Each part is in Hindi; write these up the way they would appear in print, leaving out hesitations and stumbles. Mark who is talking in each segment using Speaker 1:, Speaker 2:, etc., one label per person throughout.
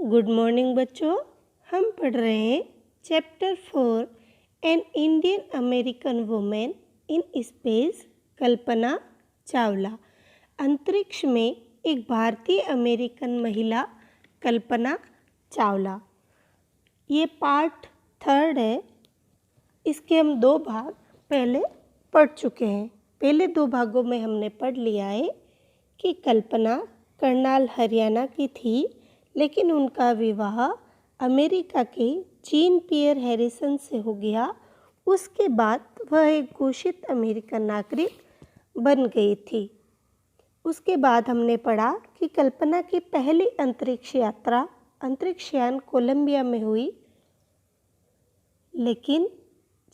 Speaker 1: गुड मॉर्निंग बच्चों। हम पढ़ रहे हैं chapter 4 an Indian American women in space Kalpana Chawla. अंतरिक्ष में एक भारतीय अमेरिकन महिला कल्पना चावला। ये पार्ट 3 है। इसके हम 2 भाग पहले पढ़ चुके हैं। पहले 2 भागों में हमने पढ़ लिया है कि कल्पना करनाल हरियाणा की थी, लेकिन उनका विवाह अमेरिका के जीन पियर हैरिसन से हो गया। उसके बाद वह एक घोषित अमेरिकन नागरिक बन गई थी। उसके बाद हमने पढ़ा कि कल्पना की पहली अंतरिक्ष यात्रा अंतरिक्षयान कोलंबिया में हुई, लेकिन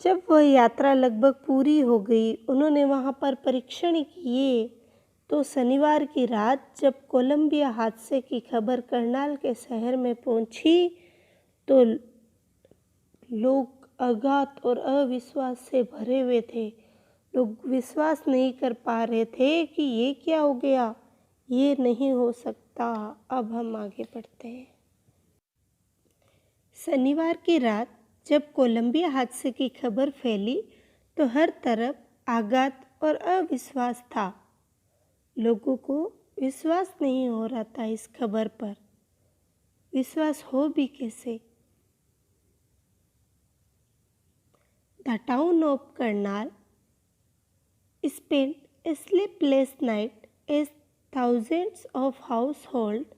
Speaker 1: जब वह यात्रा लगभग पूरी हो गई, उन्होंने वहाँ पर परीक्षण किए, तो शनिवार की रात जब कोलंबिया हादसे की खबर करनाल के शहर में पहुंची, तो लोग आघात और अविश्वास से भरे हुए थे। लोग विश्वास नहीं कर पा रहे थे कि ये क्या हो गया, ये नहीं हो सकता। अब हम आगे बढ़ते हैं। शनिवार की रात जब कोलंबिया हादसे की खबर फैली, तो हर तरफ आघात और अविश्वास था। लोगों को विश्वास नहीं हो रहा था इस खबर पर। विश्वास हो भी कैसे? The town of Karnal spent a sleepless night as thousands of households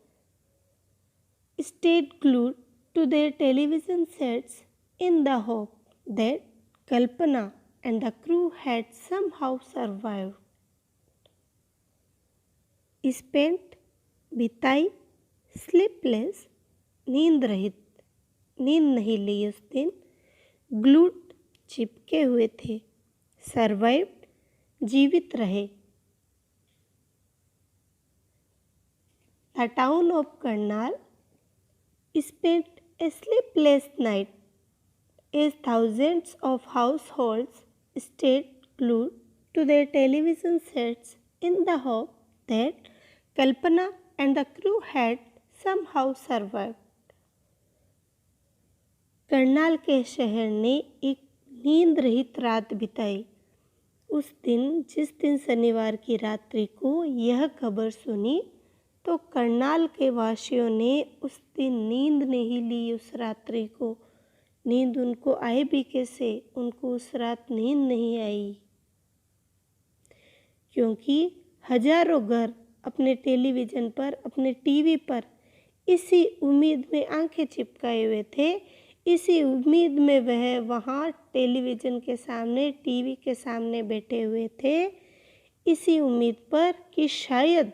Speaker 1: stayed glued to their television sets in the hope that Kalpana and the crew had somehow survived. Spent बिताई, स्लीपलेस नींद रहित, नींद नहीं ली उस दिन, ग्लूड चिपके हुए थे, सर्वाइव्ड जीवित रहे। The town of Karnal spent a sleepless night as thousands of households stayed glued to their television sets in the hope that Kalpana and the crew had somehow survived. Karnal के शहर ने एक नींद रहित रात बिताई। उस दिन, जिस दिन शनिवार की रात्रि को यह खबर सुनी, तो करनाल के वासियों ने उस दिन नींद नहीं ली। उस रात्रि को नींद उनको आए भी कैसे? उनको उस रात नींद नहीं आई, क्योंकि हजारों घर अपने टेलीविज़न पर, अपने टीवी पर इसी उम्मीद में आंखें चिपकाए हुए थे। इसी उम्मीद में वह वहाँ टेलीविज़न के सामने, टीवी के सामने बैठे हुए थे, इसी उम्मीद पर कि शायद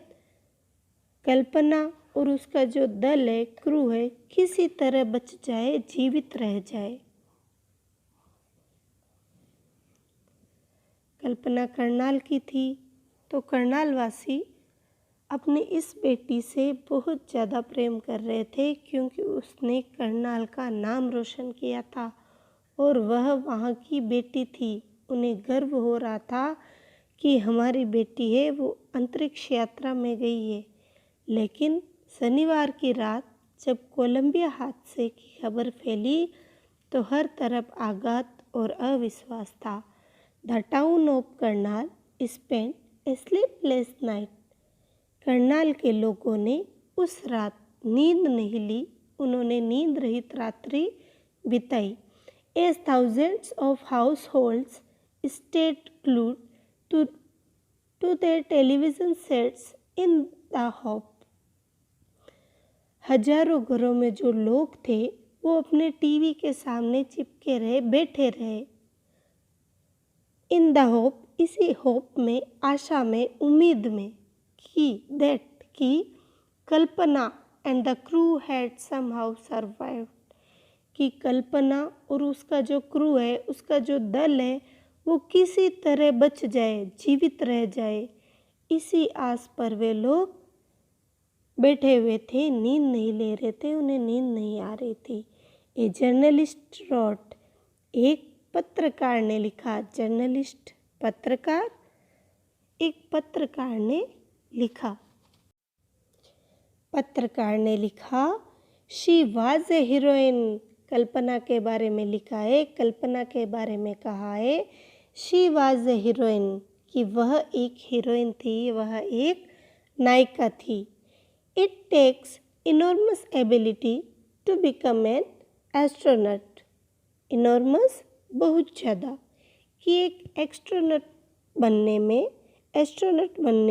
Speaker 1: कल्पना और उसका जो दल है, क्रू है, किसी तरह बच जाए, जीवित रह जाए। कल्पना करनाल की थी, तो करनाल वासी अपनी इस बेटी से बहुत ज़्यादा प्रेम कर रहे थे, क्योंकि उसने करनाल का नाम रोशन किया था और वह वहाँ की बेटी थी। उन्हें गर्व हो रहा था कि हमारी बेटी है, वो अंतरिक्ष यात्रा में गई है। लेकिन शनिवार की रात जब कोलंबिया हादसे की खबर फैली, तो हर तरफ आघात और अविश्वास था। The town of Karnal spent a sleepless night. Karnal के लोगों ने उस रात नींद नहीं ली। उन्होंने नींद रहित रात्रि बिताई। As thousands of households stayed glued to their television sets in the hope. हजारों घरों में जो लोग थे, वो अपने टीवी के सामने चिपके रहे, बैठे रहे। इन द होप, इसी होप में, आशा में, उम्मीद में कि Kalpana and the crew had somehow survived, कि कल्पना और उसका जो क्रू है, उसका जो दल है, वो किसी तरह बच जाए, जीवित रह जाए। इसी आस पर वे लोग बैठे हुए थे, नींद नहीं ले रहे थे, उन्हें नींद नहीं आ रही थी। ए जर्नलिस्ट रोट, एक पत्रकार ने लिखा। जर्नलिस्ट, पत्रकार, एक पत्रकार ने लिखा। पत्रकार ने लिखा शी वॉज ए हीरोइन। कल्पना के बारे में लिखा है, कल्पना के बारे में कहा है शी वॉज ए हीरोइन, कि वह एक हीरोइन थी, वह एक नायिका थी। It takes enormous ability to become an astronaut. Enormous बहुत ज़्यादा, कि एक एस्ट्रोनॉट बनने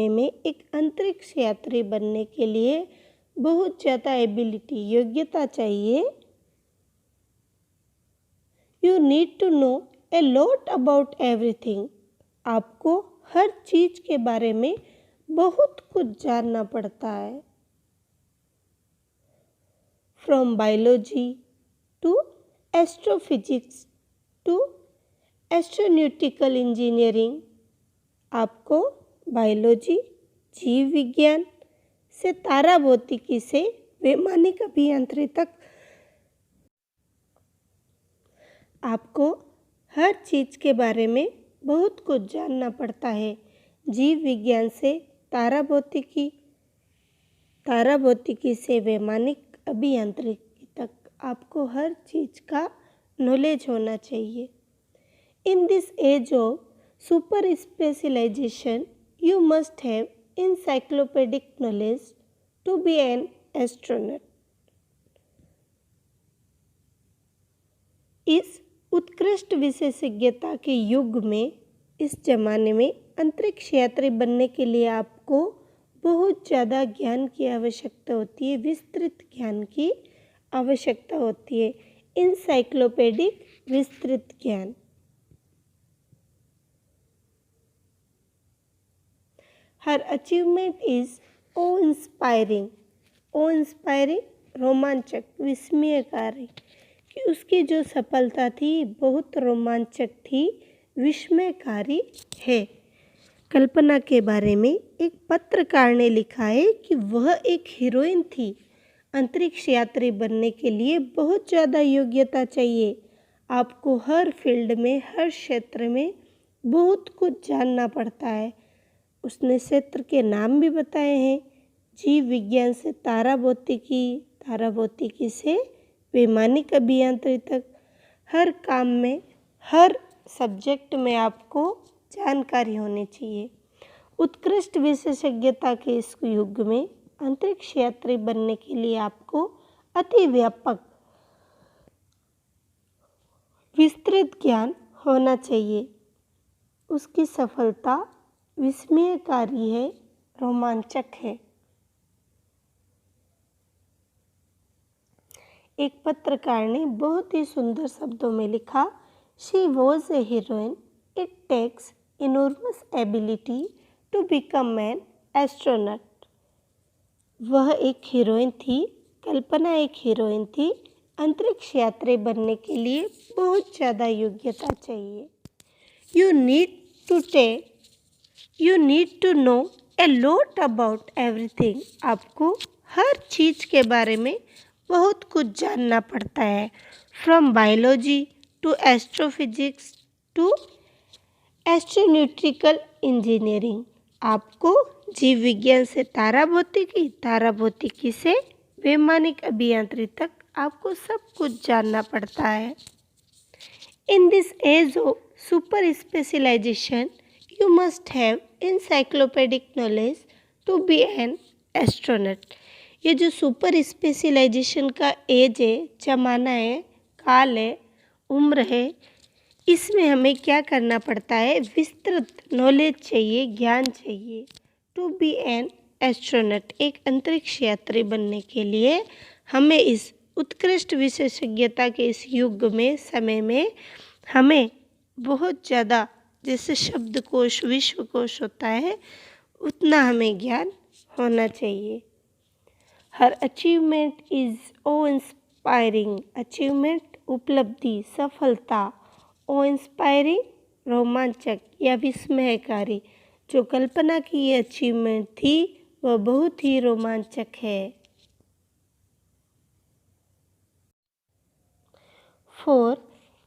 Speaker 1: में, एक अंतरिक्ष यात्री बनने के लिए बहुत ज़्यादा एबिलिटी, योग्यता चाहिए। You need to know a lot about everything. आपको हर चीज़ के बारे में बहुत कुछ जानना पड़ता है। From biology to astrophysics to astronautical engineering. आपको बायोलॉजी, जीव विज्ञान से तारा भौतिकी से वैमानिक अभियांत्रिकी तक आपको हर चीज़ के बारे में बहुत कुछ जानना पड़ता है। जीव विज्ञान से तारा भौतिकी से वैमानिक अभियांत्रिकी तक आपको हर चीज़ का नॉलेज होना चाहिए। In this age of super specialization you must have encyclopedic knowledge to be an astronaut. इस उत्कृष्ट विशेषज्ञता के युग में, इस जमाने में अंतरिक्ष यात्री बनने के लिए आपको बहुत ज़्यादा ज्ञान की आवश्यकता होती है, विस्तृत ज्ञान की आवश्यकता होती है। इंसाइक्लोपीडिक, विस्तृत ज्ञान। हर achievement is awe inspiring. Awe inspiring, रोमांचक, विस्मयकारी, कि उसकी जो सफलता थी बहुत रोमांचक थी, विस्मयकारी है। कल्पना के बारे में एक पत्रकार ने लिखा है कि वह एक हीरोइन थी। अंतरिक्ष यात्री बनने के लिए बहुत ज़्यादा योग्यता चाहिए। आपको हर फील्ड में, हर क्षेत्र में बहुत कुछ जानना पड़ता है। उसने क्षेत्र के नाम भी बताए हैं। जीव विज्ञान से तारा भौतिकी से वैमानिक अभियांत्रिकी तक, हर काम में, हर सब्जेक्ट में आपको जानकारी होनी चाहिए। उत्कृष्ट विशेषज्ञता के इस युग में अंतरिक्ष यात्री बनने के लिए आपको अति व्यापक, विस्तृत ज्ञान होना चाहिए। उसकी सफलता विस्मयकारी है, रोमांचक है। एक पत्रकार ने बहुत ही सुंदर शब्दों में लिखा, she was a heroine, it takes enormous ability to become an astronaut. वह एक हीरोइन थी, कल्पना एक हीरोइन थी। अंतरिक्ष यात्री बनने के लिए बहुत ज़्यादा योग्यता चाहिए। You need to know a lot about everything. आपको हर चीज़ के बारे में बहुत कुछ जानना पड़ता है। From biology to astrophysics to astronautical engineering. आपको जीव विज्ञान से तारा भौतिकी से वैमानिक अभियांत्रिकी तक आपको सब कुछ जानना पड़ता है। In this age of super specialization you must have encyclopedic knowledge to be an astronaut। ये जो सुपर स्पेशलाइजेशन का एज है, जमाना है, काल है, उम्र है, इसमें हमें क्या करना पड़ता है, विस्तृत नॉलेज चाहिए, ज्ञान चाहिए। टू बी एन एस्ट्रोनॉट, एक अंतरिक्ष यात्री बनने के लिए हमें इस उत्कृष्ट विशेषज्ञता के इस युग में, समय में हमें बहुत ज़्यादा, जैसे शब्दकोश, विश्वकोश होता है, उतना हमें ज्ञान होना चाहिए। हर achievement is awe inspiring. Achievement, उपलब्धि, सफलता। ओ इंस्पायरिंग, रोमांचक या विस्मयकारी। जो कल्पना की ये अचीवमेंट थी वह बहुत ही रोमांचक है। For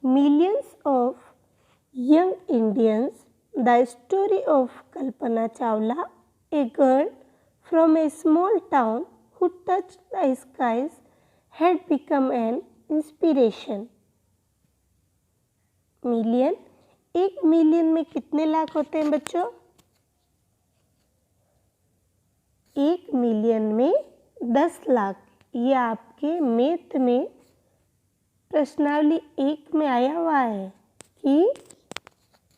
Speaker 1: millions of young Indians, the story of Kalpana Chawla, a girl from a small town who touched the skies, had become an inspiration. Million, 1 million में कितने लाख होते हैं बच्चों? 1 मिलियन में 10 लाख। ये आपके मैथ में प्रश्नावली 1 में आया हुआ है कि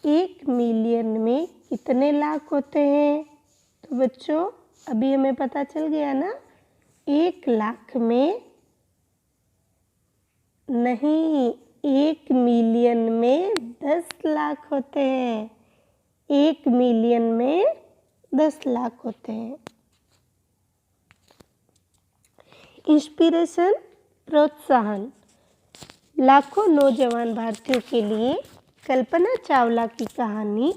Speaker 1: 1 मिलियन में कितने लाख होते हैं। तो बच्चों अभी हमें पता चल गया ना, 1 लाख में नहीं, 1 मिलियन में 10 लाख होते हैं। 1 मिलियन में 10 लाख होते हैं। इंस्पिरेशन, प्रोत्साहन। लाखों नौजवान भारतीयों के लिए कल्पना चावला की कहानी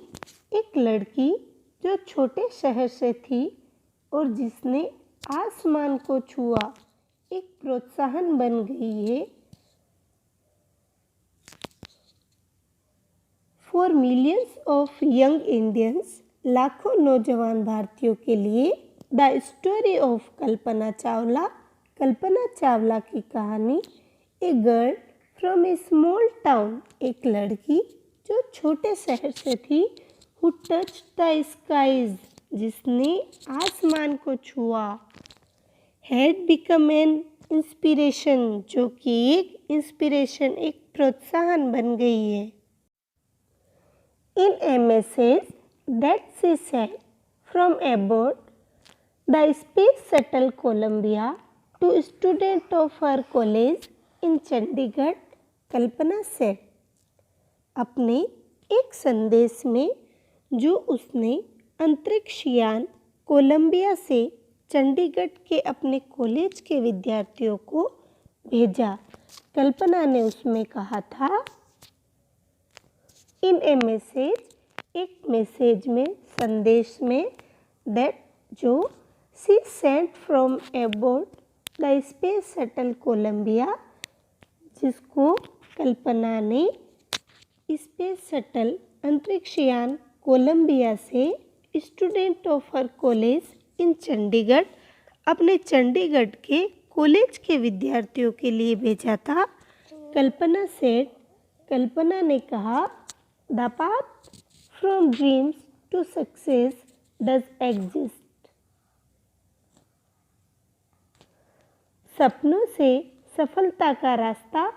Speaker 1: एक लड़की जो छोटे शहर से थी और जिसने आसमान को छुआ, एक प्रोत्साहन बन गई है for millions of young Indians. लाखों नौजवान भारतीयों के लिए the story of Kalpana Chawla, Kalpana Chawla की कहानी। A girl from A small town, एक लड़की जो छोटे शहर से थी। हु टच द स्काईज, जिसने आसमान को छुआ। हैड बिकम एन इंस्पिरेशन, जो कि एक इंस्पिरेशन, एक प्रोत्साहन बन गई है। In a message that she sent from aboard the space shuttle Columbia to student of her college in Chandigarh, Kalpana said. अपने एक संदेश में जो उसने अंतरिक्ष यान कोलंबिया से चंडीगढ़ के अपने कॉलेज के विद्यार्थियों को भेजा, कल्पना ने उसमें कहा था। इन ए मैसेज, एक मैसेज में, संदेश में, दैट जो, she sent from aboard the space shuttle Columbia, जिसको कल्पना ने स्पेस शटल अंतरिक्ष यान कोलंबिया से student of her college in Chandigarh, अपने चंडीगढ़ के कॉलेज के विद्यार्थियों के लिए भेजा था। कल्पना सेड, कल्पना ने कहा, the path from dreams to success does exist. सपनों से सफलता का रास्ता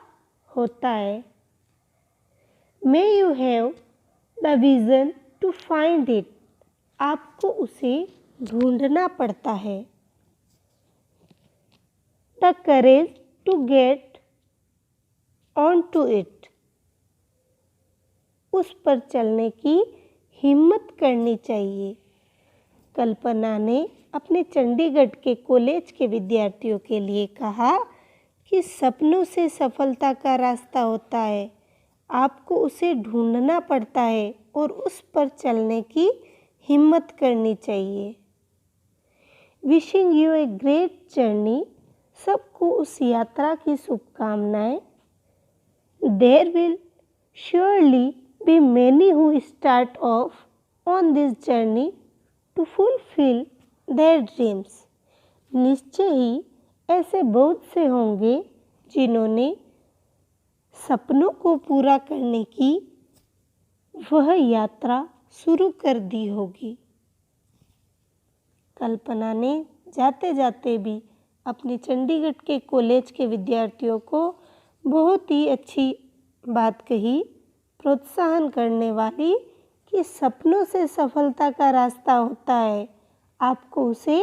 Speaker 1: होता है। May you have the vision to find it, आपको उसे ढूंढना पड़ता है। The courage to get on to it, उस पर चलने की हिम्मत करनी चाहिए। कल्पना ने अपने चंडीगढ़ के कॉलेज के विद्यार्थियों के लिए कहा कि सपनों से सफलता का रास्ता होता है, आपको उसे ढूंढना पड़ता है और उस पर चलने की हिम्मत करनी चाहिए। Wishing you a great journey, सबको उस यात्रा की शुभकामनाएं। There will surely be many who start off on this journey to fulfil their dreams, निश्चय ही ऐसे बहुत से होंगे जिन्होंने सपनों को पूरा करने की वह यात्रा शुरू कर दी होगी। कल्पना ने जाते जाते भी अपने चंडीगढ़ के कॉलेज के विद्यार्थियों को बहुत ही अच्छी बात कही, प्रोत्साहन करने वाली, कि सपनों से सफलता का रास्ता होता है, आपको उसे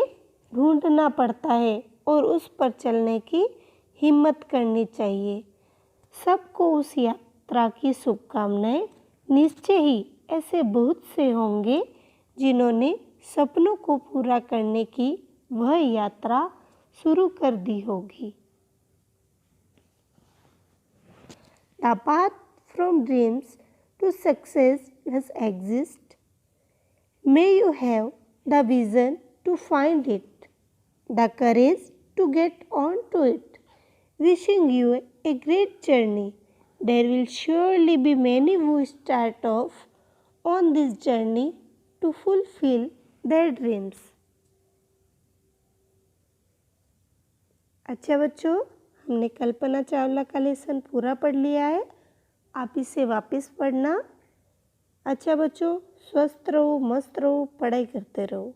Speaker 1: ढूंढना पड़ता है और उस पर चलने की हिम्मत करनी चाहिए। सबको उस यात्रा की शुभकामनाएं। निश्चय ही ऐसे बहुत से होंगे जिन्होंने सपनों को पूरा करने की वह यात्रा शुरू कर दी होगी। The path from dreams to success does exist. May you have the vision to find it, the courage to get on to it. Wishing you a great journey. There will surely be many who start off on this journey to fulfill their dreams. अच्छा बच्चों, हमने कल्पना चावला का लेसन पूरा पढ़ लिया है। आप इसे वापस पढ़ना। अच्छा बच्चों, स्वस्थ रहो, मस्त रहो, पढ़ाई करते रहो।